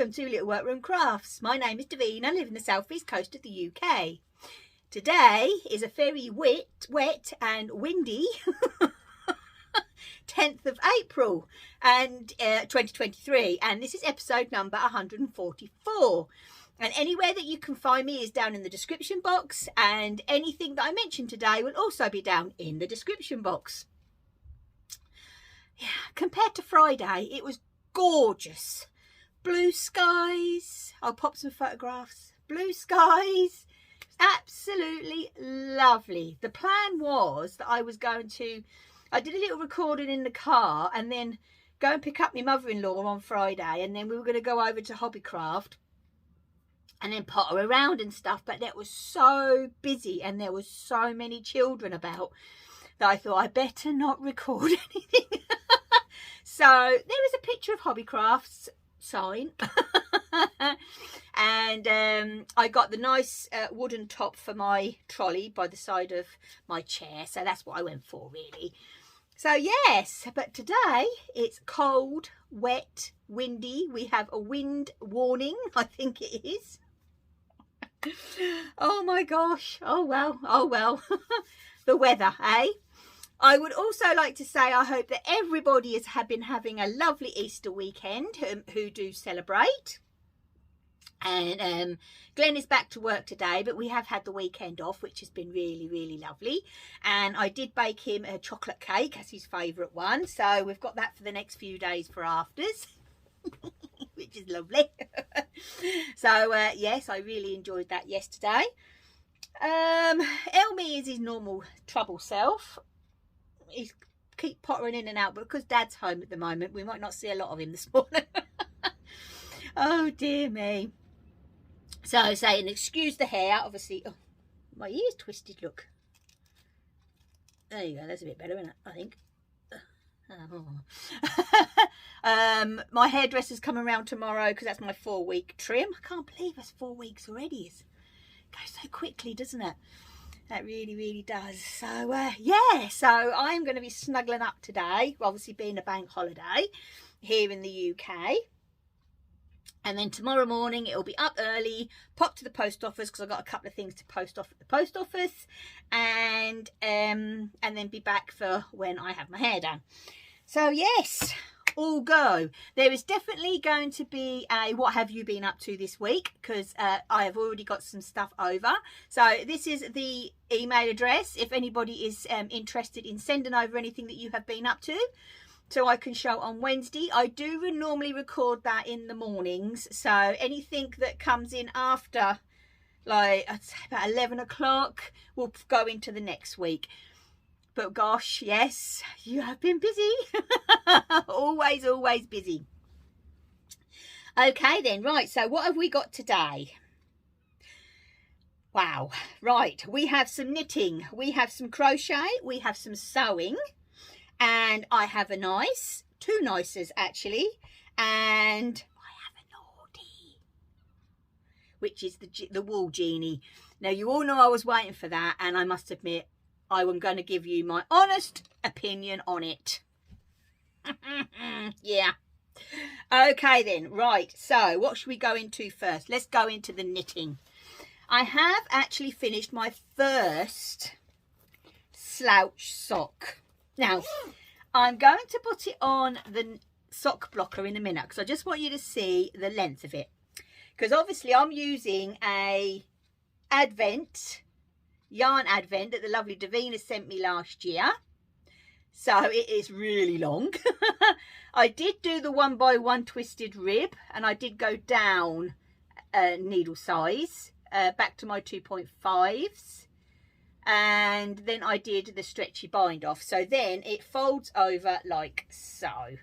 welcome to Little Workroom Crafts. My name is Davina, I live in the southeast coast of the UK. Today is a very wet and windy 10th of April and 2023, and this is episode number 144. And anywhere that you can find me is down in the description box, and anything that I mentioned today will also be down in the description box. Yeah, compared to Friday, it was gorgeous. Blue skies. I'll pop some photographs. Blue skies. Absolutely lovely. The plan was that I did a little recording in the car and then go and pick up my mother-in-law on Friday, and then we were going to go over to Hobbycraft and then potter around and stuff, but that was so busy and there was so many children about that I thought I better not record anything. So there is a picture of Hobbycraft's sign. And I got the nice wooden top for my trolley by the side of my chair, so that's what I went for really. So yes, but today it's cold, wet, windy. We have a wind warning, I think it is. Oh my gosh, oh well. The weather, eh? I would also like to say I hope that everybody has been having a lovely Easter weekend who do celebrate. And Glenn is back to work today, but we have had the weekend off, which has been really lovely. And I did bake him a chocolate cake as his favourite one, so we've got that for the next few days for afters. Which is lovely. So yes, I really enjoyed that yesterday. Elmy is his normal trouble self. He's keep pottering in and out, but because Dad's home at the moment, we might not see a lot of him this morning. Oh dear me. So saying, excuse the hair, obviously. Oh, my ear's twisted, look. There you go, that's a bit better, isn't it? I think. Oh. My hairdresser's coming around tomorrow because that's my 4-week trim. I can't believe it's 4 weeks already. It goes so quickly, doesn't it? That really does. So yeah, so I'm going to be snuggling up today, obviously being a bank holiday here in the UK. And then tomorrow morning it'll be up early, pop to the post office because I've got a couple of things to post off at the post office, and then be back for when I have my hair done. So yes, all go. There is definitely going to be a what have you been up to this week, because I have already got some stuff over. So this is the email address if anybody is interested in sending over anything that you have been up to, so I can show on Wednesday. I do normally record that in the mornings, so anything that comes in after, like, I'd say about 11 o'clock will go into the next week. But gosh, yes, you have been busy. always busy. Okay then, right, so what have we got today? Wow, right, we have some knitting, we have some crochet, we have some sewing, and I have a nice, 2 nices actually, and I have a naughty, which is the wool genie. Now you all know I was waiting for that, and I must admit I am going to give you my honest opinion on it. Yeah. Okay then, right, so what should we go into first? Let's go into the knitting. I have actually finished my first slouch sock. Now, I'm going to put it on the sock blocker in a minute because I just want you to see the length of it. Because obviously I'm using a yarn advent that the lovely Davina sent me last year. So it is really long. I did do the 1x1 twisted rib, and I did go down needle size back to my 2.5s. And then I did the stretchy bind off, so then it folds over like so.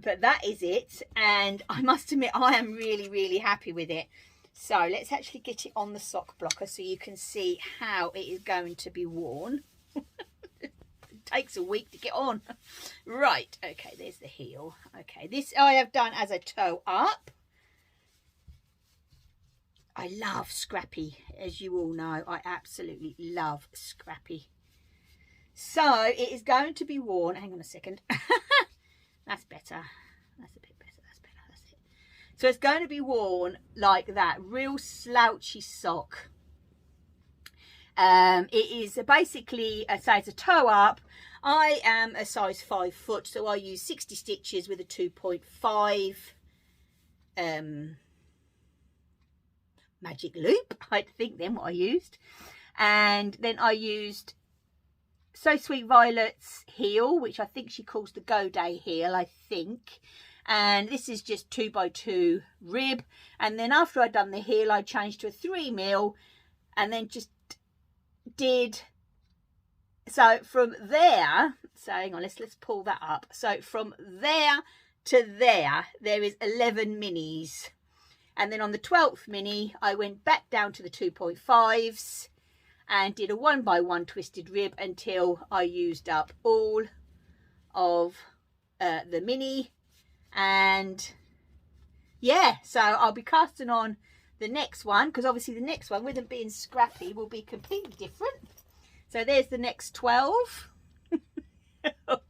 But that is it, and I must admit I am really happy with it. So let's actually get it on the sock blocker so you can see how it is going to be worn. It takes a week to get on. Right, okay, there's the heel. Okay, this I have done as a toe up. I love Scrappy, as you all know. I absolutely love Scrappy. So it is going to be worn. Hang on a second. That's better. That's a bit better. That's better. That's it. So it's going to be worn like that, real slouchy sock. It is basically, say it's a toe up. I am a size 5 foot, so I use 60 stitches with a 2.5 magic loop, I think then what I used. And then I used So Sweet Violet's heel, which I think she calls the Go Day heel, I think. And this is just 2x2 rib. And then after I'd done the heel, I changed to a 3mm and then just did, so from there, so hang on, let's pull that up. So from there to there is 11 minis. And then on the 12th mini, I went back down to the 2.5s and did a 1x1 twisted rib until I used up all of the mini. And yeah, so I'll be casting on the next one, because obviously the next one, with them being scrappy, will be completely different. So there's the next 12,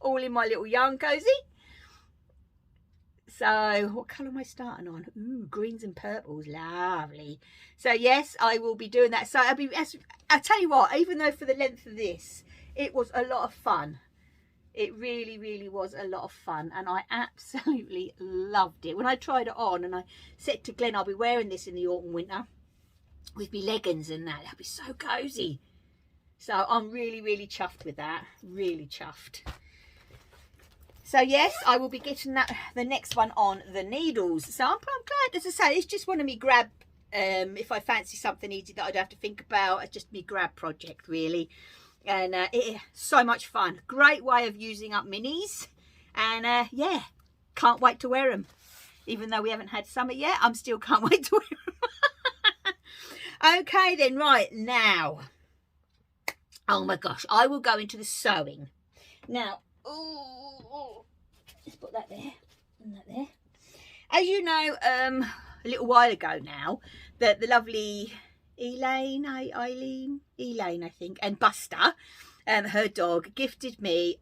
all in my little yarn cozy. So what colour am I starting on? Ooh, greens and purples, lovely. So yes, I will be doing that. So I'll tell you what, even though for the length of this, it was a lot of fun. It really, really was a lot of fun, and I absolutely loved it. When I tried it on, and I said to Glenn, I'll be wearing this in the autumn winter with my leggings and that. That'll be so cosy. So I'm really, really chuffed with that. Really chuffed. So yes, I will be getting the next one on the needles. So I'm glad, as I say, it's just one of me grab, if I fancy something easy that I don't have to think about. It's just me grab project, really. And so much fun. Great way of using up minis. And yeah, can't wait to wear them. Even though we haven't had summer yet, I'm still can't wait to wear them. Okay then, right now. Oh my gosh, I will go into the sewing. Now, let's put that there and that there. As you know, a little while ago now, the lovely Elaine, I think, and Buster, her dog, gifted me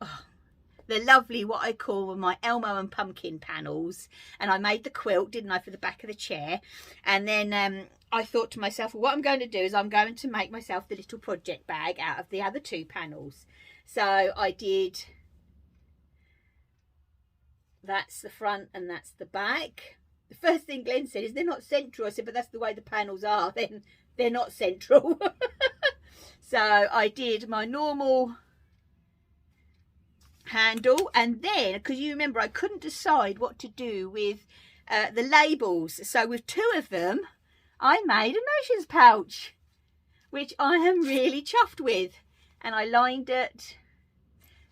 the lovely, what I call my Elmo and Pumpkin panels. And I made the quilt, didn't I, for the back of the chair. And then I thought to myself, well, what I'm going to do is I'm going to make myself the little project bag out of the other 2 panels. So I did, that's the front and that's the back. The first thing Glenn said is, they're not central. I said, but that's the way the panels are. Then they're not central. So I did my normal handle, and then, because you remember I couldn't decide what to do with the labels, so with 2 of them I made a notions pouch, which I am really chuffed with. And I lined it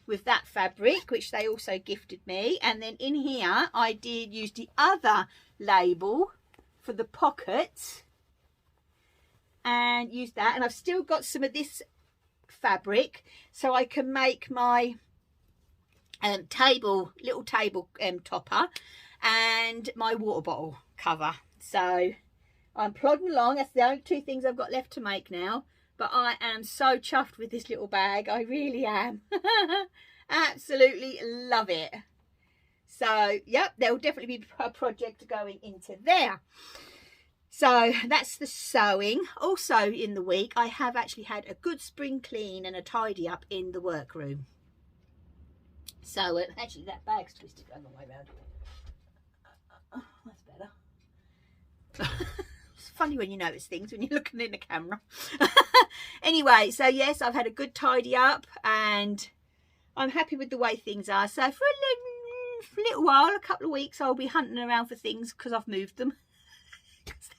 with that fabric, which they also gifted me. And then in here I did use the other label for the pockets and use that. And I've still got some of this fabric, so I can make my little table topper and my water bottle cover. So I'm plodding along. That's the only 2 things I've got left to make now. But I am so chuffed with this little bag. I really am. Absolutely love it. So, yep, there will definitely be a project going into there. So that's the sewing. Also in the week, I have actually had a good spring clean and a tidy up in the workroom. So actually that bag's twisted the other way around. That's better. It's funny when you notice things when you're looking in the camera. Anyway, so yes, I've had a good tidy up and I'm happy with the way things are. So for a little while, a couple of weeks, I'll be hunting around for things because I've moved them.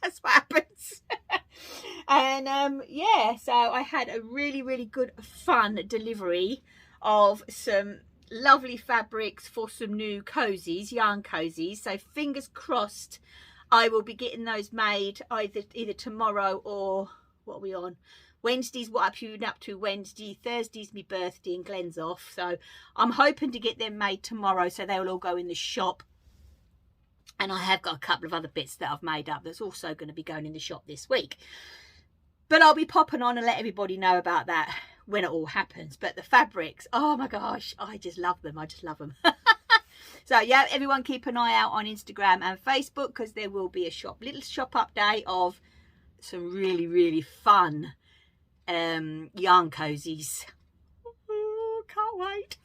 That's what happens. And yeah, so I had a really, really good fun delivery of some lovely fabrics for some new cozies, yarn cozies. So fingers crossed I will be getting those made either tomorrow or, what are we on? Wednesday's what I'm up to Wednesday. Thursday's my birthday and Glenn's off. So I'm hoping to get them made tomorrow so they will all go in the shop. And I have got a couple of other bits that I've made up that's also going to be going in the shop this week. But I'll be popping on and let everybody know about that when it all happens. But the fabrics, oh my gosh, I just love them. I just love them. So yeah, everyone keep an eye out on Instagram and Facebook, because there will be a little shop update of some really fun yarn cozies. Can't wait.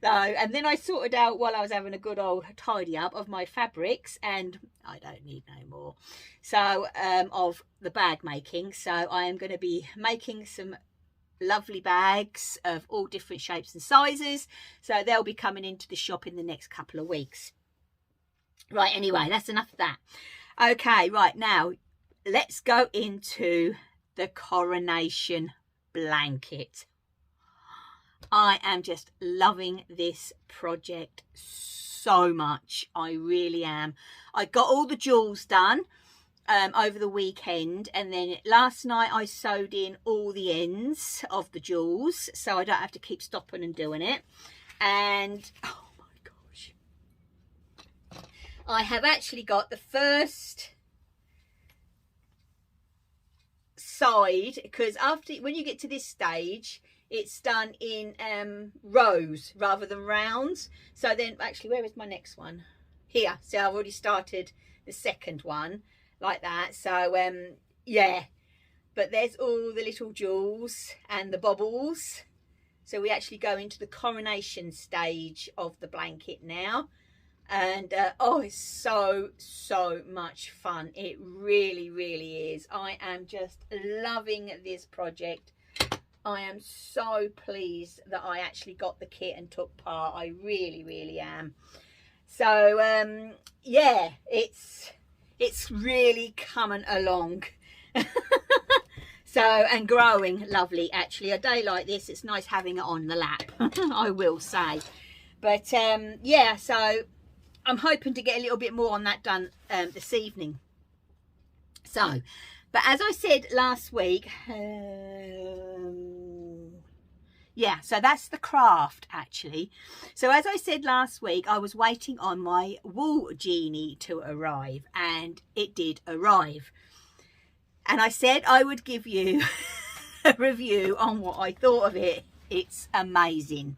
So, and then I sorted out, while I was having a good old tidy up of my fabrics, and I don't need no more, so of the bag making. So I am going to be making some lovely bags of all different shapes and sizes, so they'll be coming into the shop in the next couple of weeks. Right, anyway, that's enough of that. Okay, right, now let's go into the Coronation blanket. I am just loving this project so much. I really am. I got all the jewels done over the weekend, and then last night I sewed in all the ends of the jewels, so I don't have to keep stopping and doing it. And oh my gosh, I have actually got the first side, because when you get to this stage, it's done in rows rather than rounds. So then, actually, where is my next one? Here. So I've already started the second one like that. So yeah, but there's all the little jewels and the bobbles. So we actually go into the coronation stage of the blanket now. And oh, it's so much fun. It really is. I am just loving this project. I am so pleased that I actually got the kit and took part. I really am. So yeah, it's really coming along. So, and growing lovely, actually. A day like this, it's nice having it on the lap, I will say. But yeah, so I'm hoping to get a little bit more on that done this evening. So, but as I said last week, yeah, so that's the craft, actually. So as I said last week, I was waiting on my wool genie to arrive, and it did arrive. And I said I would give you a review on what I thought of it. It's amazing.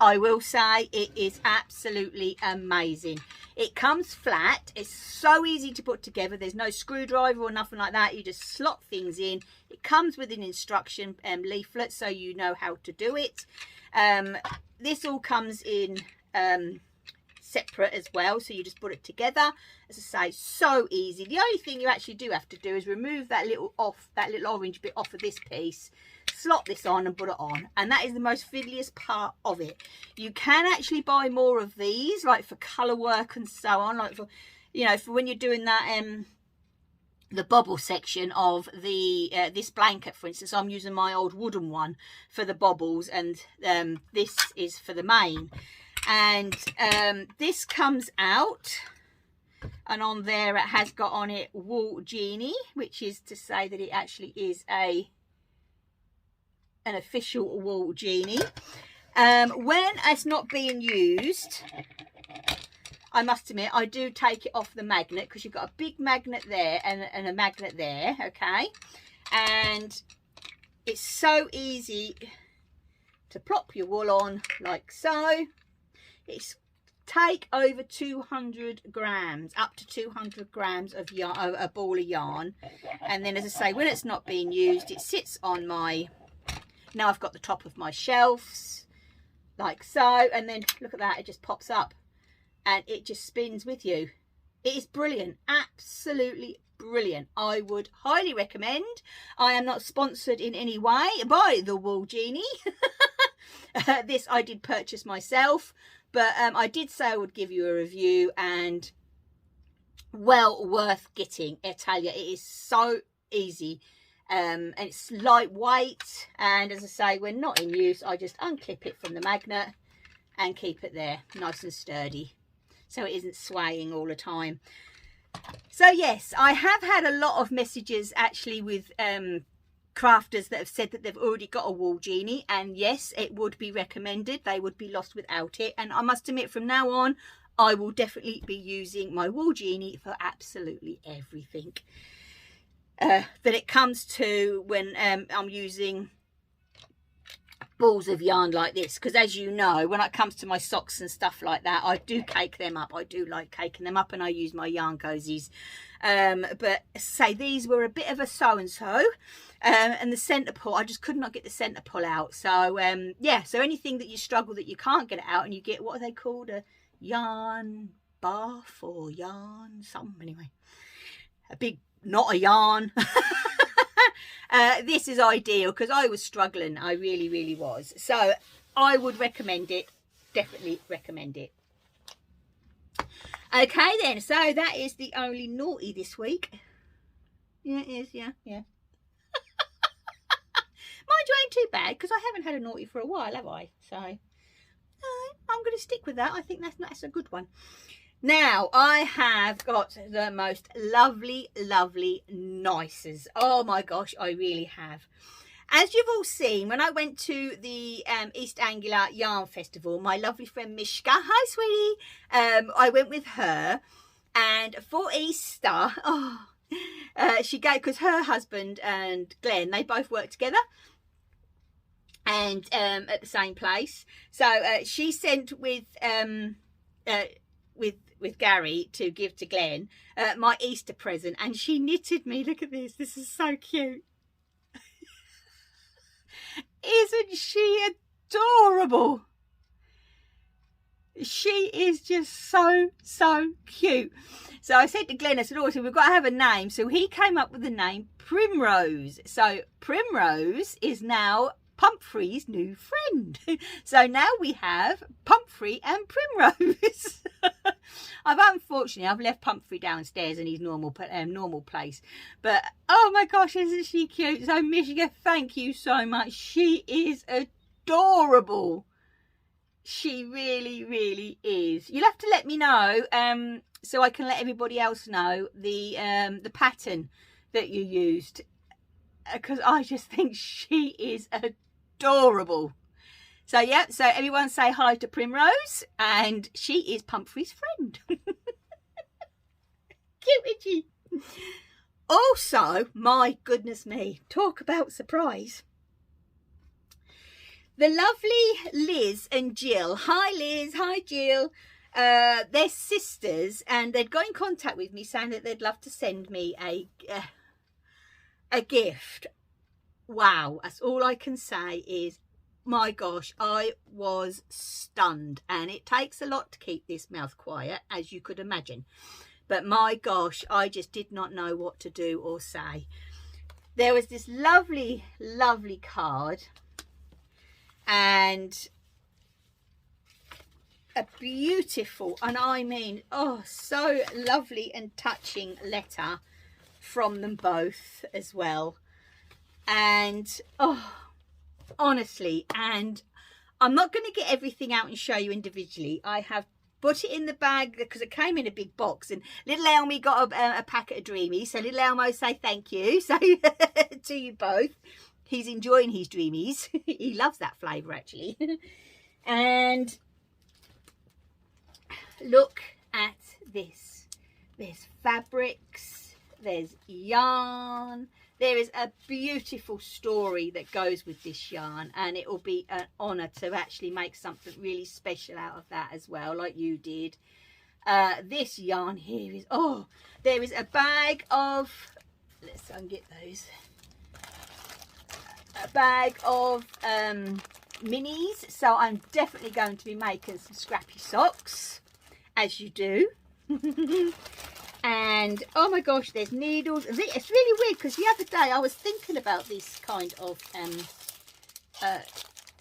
I will say it is absolutely amazing. It comes flat. It's so easy to put together. There's no screwdriver or nothing like that. You just slot things in. It comes with an instruction leaflet, so you know how to do it. This all comes in separate as well, so you just put it together. As I say, so easy. The only thing you actually do have to do is remove that little orange bit off of this piece, slot this on and put it on, and that is the most fiddliest part of it. You can actually buy more of these, like for colour work and so on, like for, you know, for when you're doing that the bobble section of the this blanket. For instance, I'm using my old wooden one for the bobbles, and this is for the main. And this comes out, and on there it has got on it wool genie, which is to say that it actually is an official wool genie. When it's not being used, I must admit, I do take it off the magnet, because you've got a big magnet there and a magnet there, okay? And it's so easy to plop your wool on like so. It's take over 200 grams, up to 200 grams of yarn, a ball of yarn. And then, as I say, when it's not being used, it sits on my, now I've got the top of my shelves like so, and then look at that, it just pops up and it just spins with you. It is brilliant, absolutely brilliant. I would highly recommend. I am not sponsored in any way by the wool genie. This I did purchase myself, but I did say I would give you a review, and well worth getting. I tell you, it is so easy, and it's lightweight, and as I say, when not in use, I just unclip it from the magnet and keep it there nice and sturdy, so it isn't swaying all the time. So yes, I have had a lot of messages actually with crafters that have said that they've already got a wool genie, and yes, it would be recommended. They would be lost without it, and I must admit, from now on I will definitely be using my wool genie for absolutely everything that it comes to when I'm using balls of yarn like this, because as you know, when it comes to my socks and stuff like that, I do cake them up. I do like caking them up, and I use my yarn cozies. But say these were a bit of a so-and-so, and the centre pull, I just could not get the centre pull out. So yeah, so anything that you struggle that you can't get it out, and you get, what are they called, a yarn bath or yarn something, anyway, a big knot of yarn. This is ideal, because I was struggling. I really was. So I would recommend it. Definitely recommend it. Okay then, so that is the only naughty this week. Yeah, it is. Yeah. Mind you, ain't too bad, because I haven't had a naughty for a while, have I? So I'm going to stick with that. I think that's a good one. Now, I have got the most lovely nices. Oh my gosh, I really have. As you've all seen, when I went to the East Anglia Yarn Festival, my lovely friend Mishka, hi sweetie, I went with her, and for Easter, she gave, because her husband and Glenn, they both work together, and at the same place. So she sent with Gary to give to Glenn my Easter present, and she knitted me, look at this is so cute. Isn't she adorable? She is just so cute. So I said to Glenn, I said, oh, so we've got to have a name. So he came up with the name Primrose. So Primrose is now Pumphrey's new friend. So now we have Pumphrey and Primrose. Unfortunately, I've left Pumphrey downstairs in his normal place. But oh my gosh, isn't she cute? So Michigan, thank you so much. She is adorable. She really is. You'll have to let me know, so I can let everybody else know the pattern that you used, because I just think she is adorable. So yeah, so everyone say hi to Primrose, and she is Pumphrey's friend. Cute, isn't she? Also, my goodness me, talk about surprise. The lovely Liz and Jill. Hi Liz, hi Jill. They're sisters, and they'd got in contact with me saying that they'd love to send me a gift. Wow, that's all I can say is, my gosh, I was stunned, and it takes a lot to keep this mouth quiet, as you could imagine. But my gosh, I just did not know what to do or say. There was this lovely card, and a beautiful, and I mean, oh, so lovely and touching letter from them both as well. And oh, honestly, and I'm not going to get everything out and show you individually. I have put it in the bag because it came in a big box, and little Elmy got a packet of Dreamies, so little Elmo, say thank you so to you both. He's enjoying his Dreamies. He loves that flavour actually. And look at this. There's fabrics, there's yarn. There is a beautiful story that goes with this yarn, and it will be an honour to actually make something really special out of that as well, like you did. This yarn here is, oh, there is a bag of, let's unget those, a bag of minis. So I'm definitely going to be making some scrappy socks, as you do. And oh my gosh, there's needles. It's really weird because the other day I was thinking about this kind of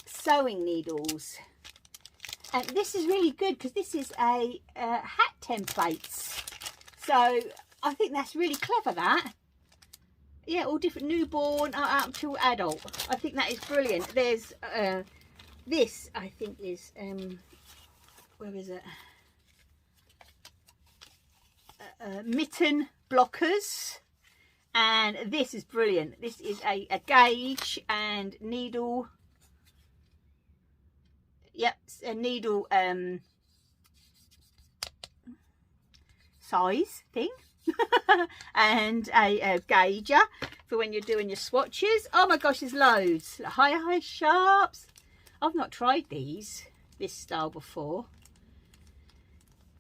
sewing needles, and this is really good because this is a hat templates. So I think that's really clever, that. Yeah, all different, newborn up to adult. I think that is brilliant. There's this, I think is where is it? Mitten blockers, and this is brilliant. This is a gauge and needle, yep, a needle size thing. And a gauger for when you're doing your swatches. Oh my gosh, there's loads. High sharps, I've not tried this style before.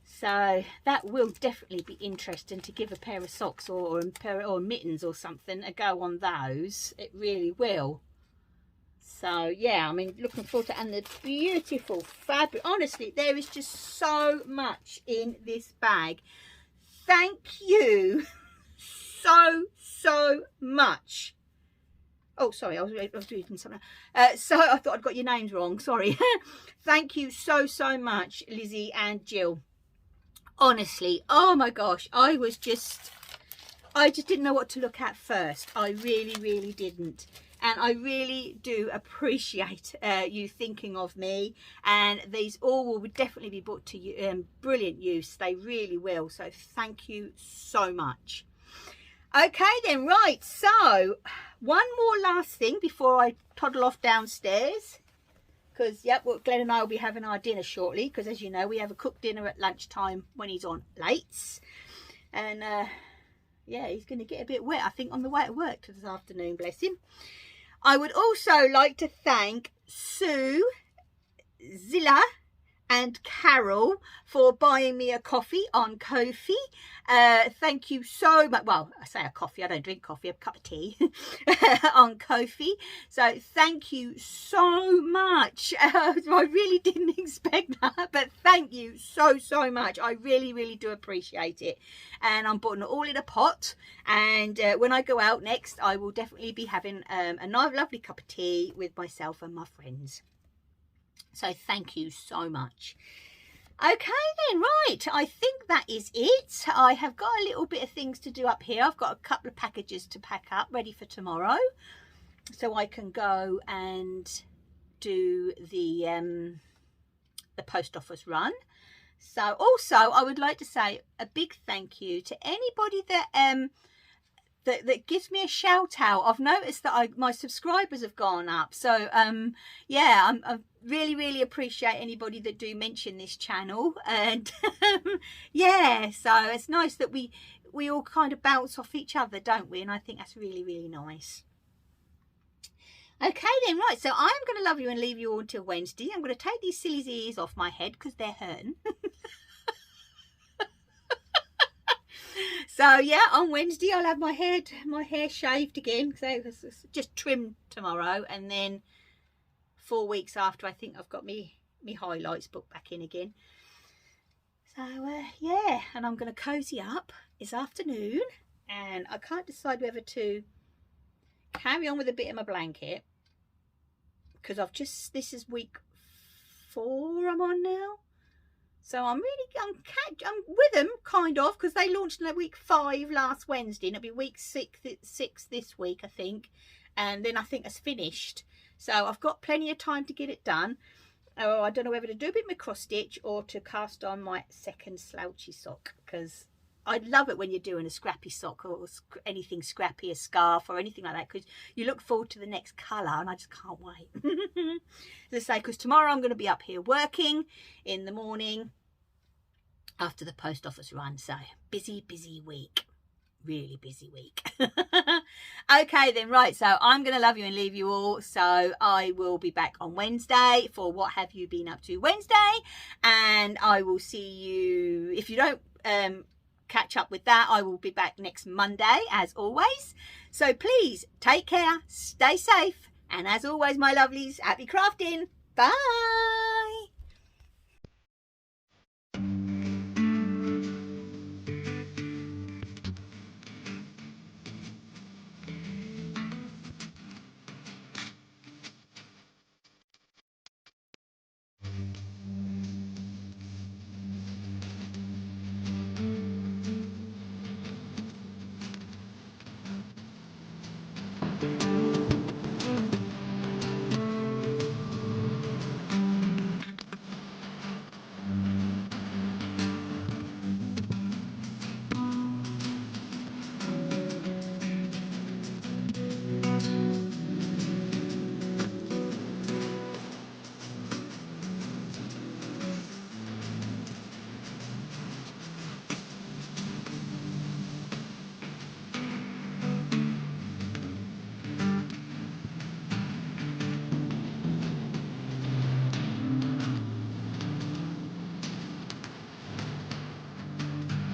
So that will definitely be interesting to give a pair of socks or mittens or something a go on those. It really will. So yeah, I mean, looking forward to it. And the beautiful fabric. Honestly, there is just so much in this bag. Thank you so much. Oh, sorry, I was reading something. So I thought I'd got your names wrong. Sorry. Thank you so much, Lizzie and Jill. Honestly, oh my gosh, I just didn't know what to look at first. I really didn't. And I really do appreciate you thinking of me, and these all will definitely be put to you, brilliant use. They really will. So thank you so much. Okay then, right, so one more last thing before I toddle off downstairs. Because, yep, well, Glenn and I will be having our dinner shortly. Because, as you know, we have a cooked dinner at lunchtime when he's on late. And, yeah, he's going to get a bit wet, I think, on the way to work this afternoon, bless him. I would also like to thank Sue, Zilla and Carol for buying me a coffee on Ko-fi. Thank you so much. Well, I say a coffee, I don't drink coffee, a cup of tea on Ko-fi. So thank you so much. I really didn't expect that, but thank you so much. I really do appreciate it. And I'm putting it all in a pot, and when I go out next, I will definitely be having a nice lovely cup of tea with myself and my friends. So thank you so much. Okay then, right, I think that is it. I have got a little bit of things to do up here. I've got a couple of packages to pack up ready for tomorrow, so I can go and do the post office run. So also I would like to say a big thank you to anybody that that gives me a shout out. I've noticed that my subscribers have gone up, so yeah, I really appreciate anybody that do mention this channel. And yeah, so it's nice that we all kind of bounce off each other, don't we? And I think that's really nice. Okay then, right, so I'm going to love you and leave you all until Wednesday. I'm going to take these silly ears off my head because they're hurting. So yeah, on Wednesday I'll have my hair shaved again. So it's just trimmed tomorrow, and then 4 weeks after, I think I've got me highlights booked back in again. So yeah, and I'm going to cozy up this afternoon, and I can't decide whether to carry on with a bit in my blanket, because this is week 4 I'm on now. So I'm with them, kind of, because they launched in week 5 last Wednesday, and it'll be week 6 this week, I think. And then I think it's finished. So I've got plenty of time to get it done. Oh, I don't know whether to do a bit of cross stitch or to cast on my second slouchy sock, because I love it when you're doing a scrappy sock or anything scrappy, a scarf or anything like that, because you look forward to the next colour, and I just can't wait. As I say, because tomorrow I'm going to be up here working in the morning after the post office run. So busy week, really busy week. Okay then, right, so I'm going to love you and leave you all. So I will be back on Wednesday for What Have You Been Up To Wednesday, and I will see you, if you don't catch up with that, I will be back next Monday as always. So please take care, stay safe, and as always, my lovelies, happy crafting. Bye.